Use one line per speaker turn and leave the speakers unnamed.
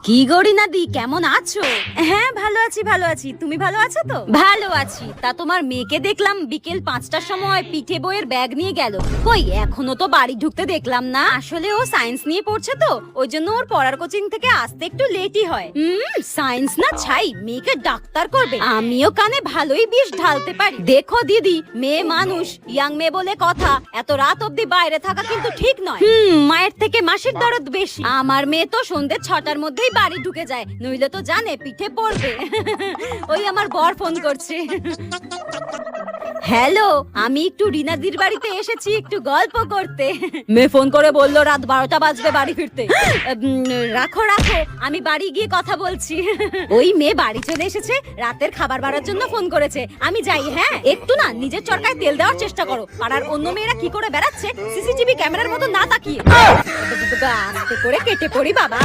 কি গরিনা দি, কেমন আছো? হ্যাঁ ভালো আছি। তুমি ভালো আছো তো? ভালো আছি। তা তোমার মেয়েকে দেখলাম বিকেল 5টার সময় পিঠে বইয়ের ব্যাগ নিয়ে গেল। কই এখনো তো বাড়ি ঢুকতে দেখলাম না। আসলে ও সায়েন্স নিয়ে পড়ছে তো, ওই জন্য ওর পড়ার কোচিং থেকে আসতে একটু লেটই হয়। সায়েন্স না ছাই, মেয়েকে ডাক্তার করবে। আমিও কানে ভালোই বিষ ঢালতে পারি। দেখো দিদি, মেয়ে মানুষ, ইয়াং মেয়ে বলে কথা, এত রাত অব্দি বাইরে থাকা কিন্তু ঠিক নয়। মায়ের থেকে মাসির দরদ বেশি। আমার মেয়ে তো সন্ধ্যে 6টার মধ্যেই বাড়ি ঢুকে যায়, নইলে তো জানে পিঠে পড়বে। ওই আমার বর ফোন করছে। হ্যালো, আমি একটু রিনাদির বাড়িতে এসেছি একটু গল্প করতে। মেয়ে ফোন করে বললো রাত 12টা বাজবে বাড়ি ফিরতে। রাখো, আমি বাড়ি গিয়ে কথা বলছি। ওই মেয়ে বাড়ি চলে এসেছে, রাতের খাবার বাড়ার জন্য ফোন করেছে। আমি যাই, হ্যাঁ? একটু না নিজের চরকায় তেল দেওয়ার চেষ্টা করো। পাড়ার অন্য মেয়েরা কি করে বেড়াচ্ছে সিসিটিভি ক্যামেরার মতো না তাকিয়ে। আস্তে করে কেটে পড়ি বাবা।